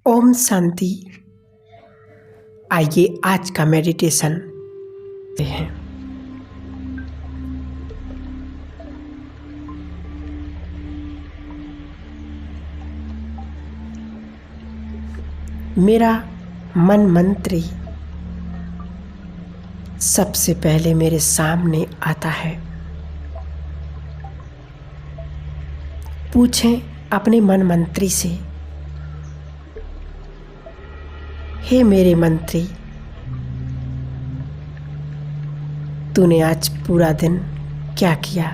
ओम शांति। आइए आज का मेडिटेशन है। मेरा मन मंत्री सबसे पहले मेरे सामने आता है। पूछें अपने मन मंत्री से, हे मेरे मंत्री, तूने आज पूरा दिन क्या किया?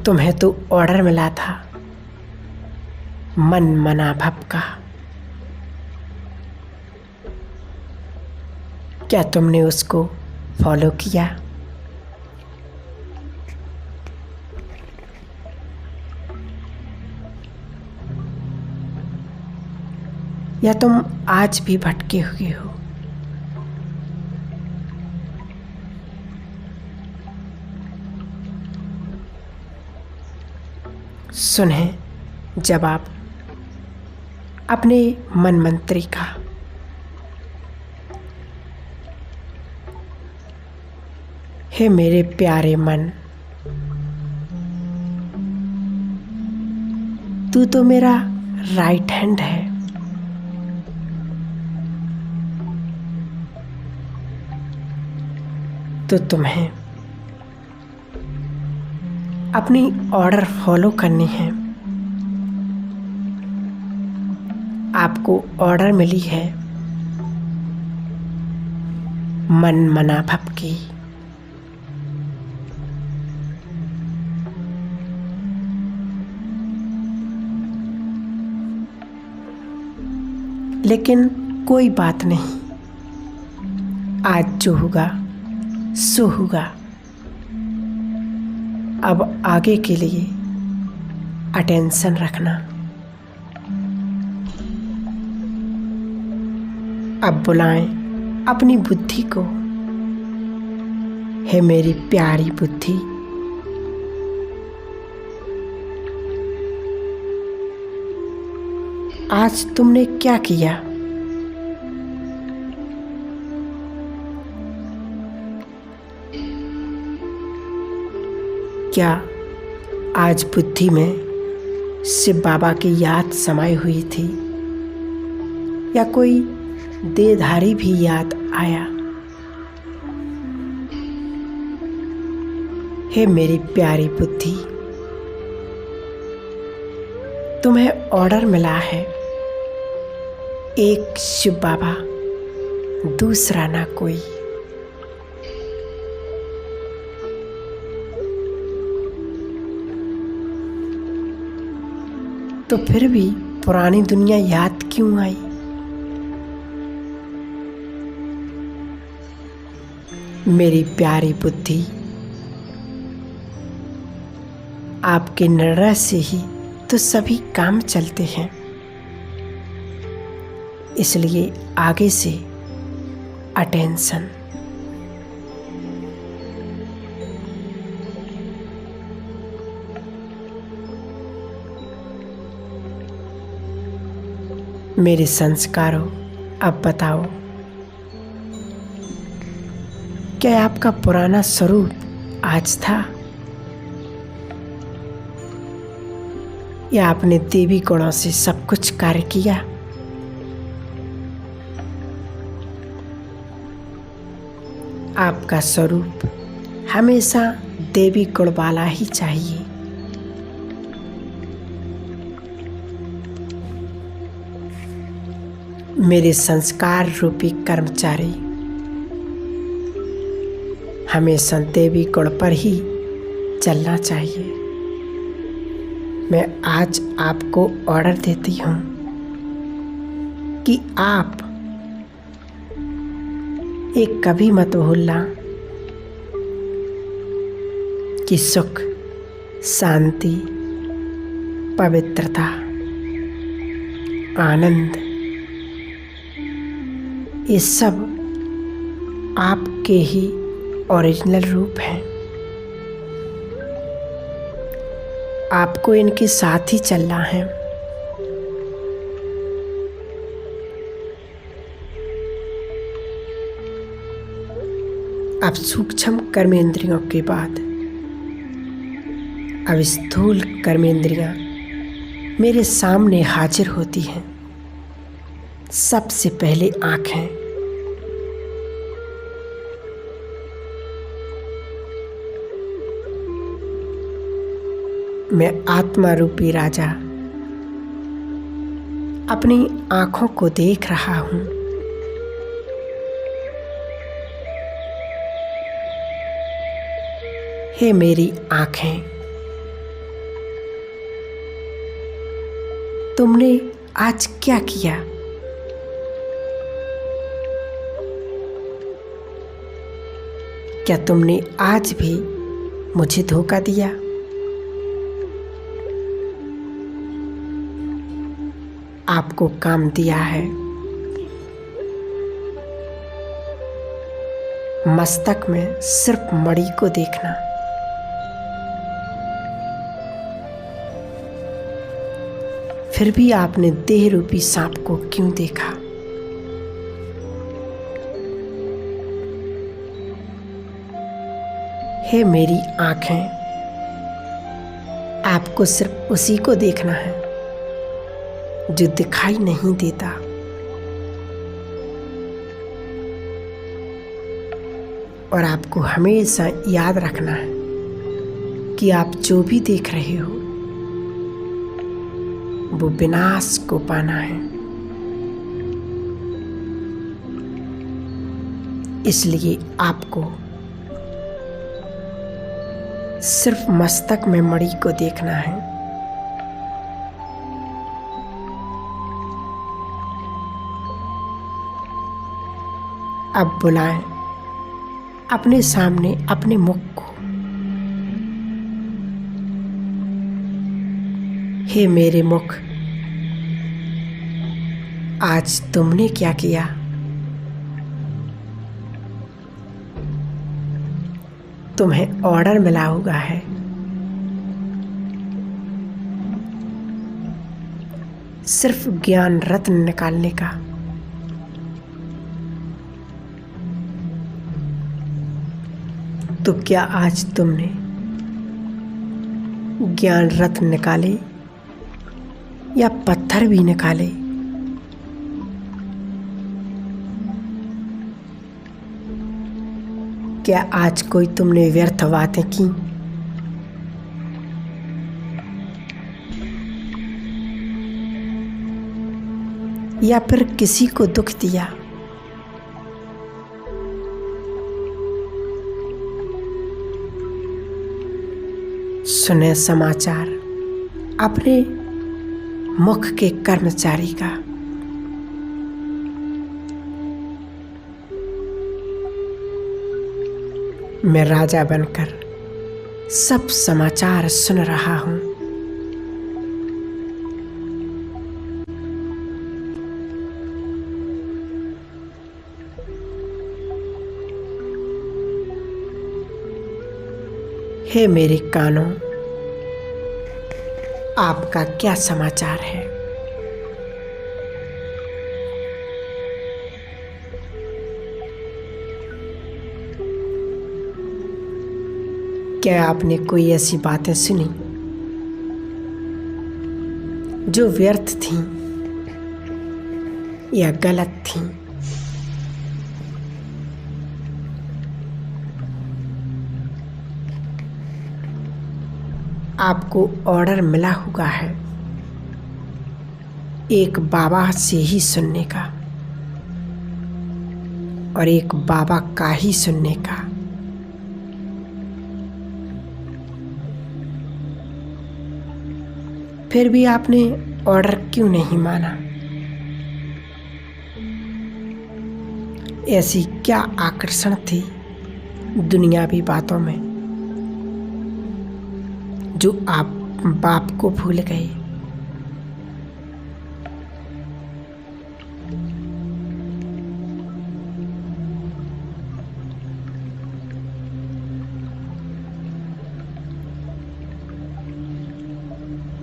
तुम्हें तो ऑर्डर मिला था मन मना भव का। क्या तुमने उसको फॉलो किया? या तुम आज भी भटके हुए हो? सुने जवाब अपने मन मंत्री का। हे मेरे प्यारे मन, तू तो मेरा राइट हैंड है। तो तुम्हें अपनी ऑर्डर फॉलो करनी है। आपको ऑर्डर मिली है मन मना भव की। लेकिन कोई बात नहीं, आज जो होगा सो होगा। अब आगे के लिए अटेंशन रखना। अब बुलाएं अपनी बुद्धि को। हे मेरी प्यारी बुद्धि, आज तुमने क्या किया? क्या आज बुद्धि में शिव बाबा की याद समाई हुई थी या कोई देहधारी भी याद आया? हे मेरी प्यारी बुद्धि, तुम्हें ऑर्डर मिला है एक शिव बाबा, दूसरा ना कोई। तो फिर भी पुरानी दुनिया याद क्यों आई? मेरी प्यारी बुद्धि, आपके निर्णय से ही तो सभी काम चलते हैं। इसलिए आगे से अटेंशन। मेरे संस्कारों, अब बताओ, क्या आपका पुराना स्वरूप आज था या आपने देवी गुणों से सब कुछ कार्य किया? आपका स्वरूप हमेशा देवी गुण वाला ही चाहिए। मेरे संस्कार रूपी कर्मचारी हमेशा देवी गुण पर ही चलना चाहिए। मैं आज आपको ऑर्डर देती हूँ कि आप एक कभी मत भूलना कि सुख, शांति, पवित्रता, आनंद, ये सब आपके ही ओरिजिनल रूप हैं। आपको इनके साथ ही चलना है। अब सूक्ष्म कर्मेंद्रियों के बाद अब स्थूल कर्मेंद्रियां मेरे सामने हाजिर होती हैं। सबसे पहले आंखें। मैं आत्मा रूपी राजा अपनी आंखों को देख रहा हूं। हे मेरी आंखें, तुमने आज क्या किया? क्या तुमने आज भी मुझे धोखा दिया? आपको काम दिया है मस्तक में सिर्फ मणि को देखना। फिर भी आपने देह रूपी सांप को क्यों देखा? हे मेरी आंखें, आपको सिर्फ उसी को देखना है जो दिखाई नहीं देता। और आपको हमेशा याद रखना है कि आप जो भी देख रहे हो वो विनाश को पाना है। इसलिए आपको सिर्फ मस्तक में मणि को देखना है। अब बुलाएं अपने सामने अपने मुख को। हे मेरे मुख, आज तुमने क्या किया? तुम्हें ऑर्डर मिला हुआ है। सिर्फ ज्ञान रत्न निकालने का। तो क्या आज तुमने ज्ञान रत्न निकाले या पत्थर भी निकाले? क्या आज कोई तुमने व्यर्थ बातें की? या फिर किसी को दुख दिया? सुने समाचार अपने मुख के कर्मचारी का। मैं राजा बनकर सब समाचार सुन रहा हूं। हे मेरे कानों, आपका क्या समाचार है? क्या आपने कोई ऐसी बातें सुनी जो व्यर्थ थीं या गलत थीं? आपको ऑर्डर मिला हुआ है एक बाबा से ही सुनने का और एक बाबा का ही सुनने का। फिर भी आपने ऑर्डर क्यों नहीं माना? ऐसी क्या आकर्षण थी दुनियावी बातों में जो आप बाप को भूल गए?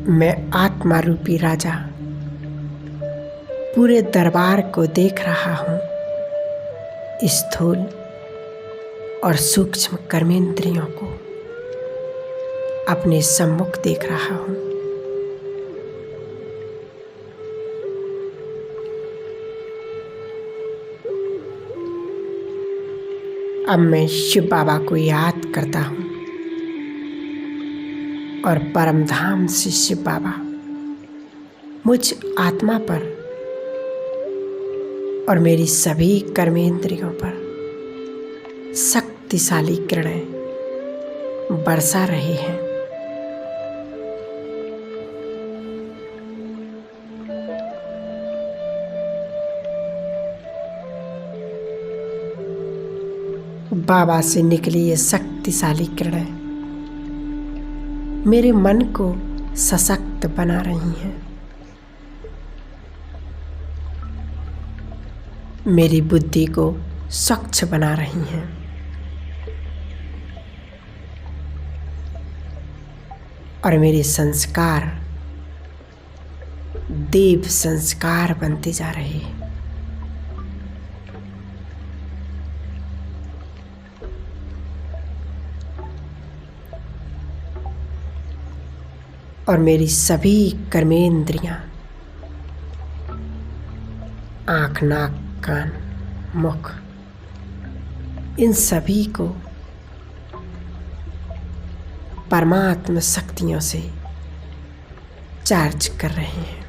मैं आत्मा रूपी राजा पूरे दरबार को देख रहा हूँ। स्थूल और सूक्ष्म कर्मेंद्रियों को अपने सम्मुख देख रहा हूँ। अब मैं शिव बाबा को याद करता हूँ और परमधाम से शिव बाबा मुझ आत्मा पर और मेरी सभी कर्मेंद्रियों पर शक्तिशाली किरणें बरसा रहे हैं। बाबा से निकली ये शक्तिशाली किरणें मेरे मन को सशक्त बना रही हैं। मेरी बुद्धि को स्वच्छ बना रही हैं। और मेरे संस्कार देव संस्कार बनते जा रहे हैं। और मेरी सभी कर्मेंद्रियां, आँख, नाक, कान, मुख, इन सभी को परमात्मा शक्तियों से चार्ज कर रहे हैं,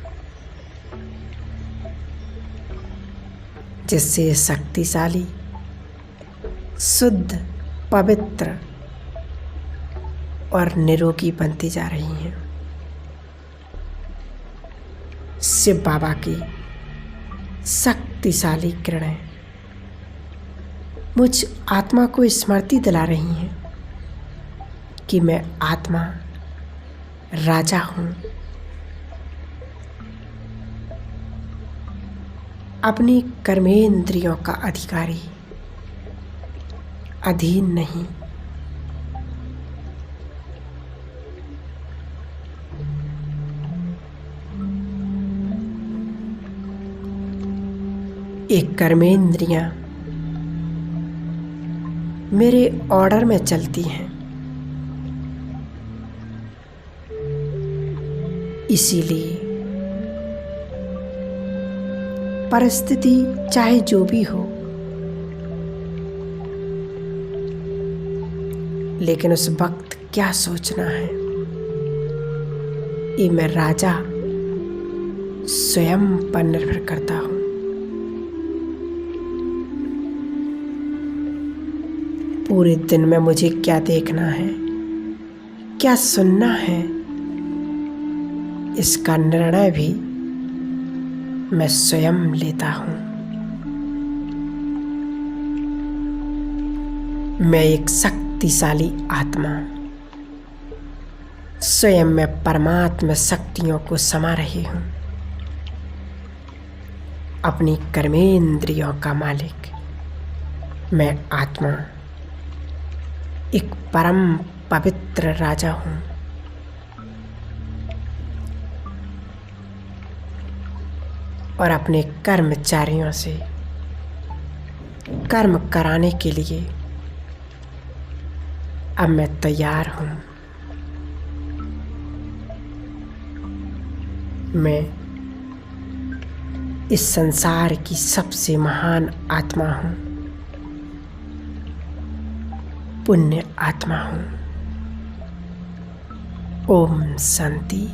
जिससे शक्तिशाली, शुद्ध, पवित्र और निरोगी बनती जा रही हैं। शिव बाबा की शक्तिशाली किरणें मुझ आत्मा को स्मृति दिला रही हैं कि मैं आत्मा राजा हूँ, अपनी कर्मेंद्रियों का अधिकारी, अधीन नहीं। एक कर्मेंद्रियां मेरे ऑर्डर में चलती हैं, इसीलिए परिस्थिति चाहे जो भी हो, लेकिन उस वक्त क्या सोचना है, ये मैं राजा स्वयं पर निर्भर करता हूँ। पूरे दिन में मुझे क्या देखना है, क्या सुनना है, इसका निर्णय भी मैं स्वयं लेता हूँ। मैं एक शक्तिशाली आत्मा स्वयं में परमात्मा शक्तियों को समा रही हूँ। अपनी कर्मेंद्रियों का मालिक मैं आत्मा एक परम पवित्र राजा हूँ। और अपने कर्मचारियों से कर्म कराने के लिए अब मैं तैयार हूँ। मैं इस संसार की सबसे महान आत्मा हूँ, पुण्य आत्मा हूँ। ओम शांति।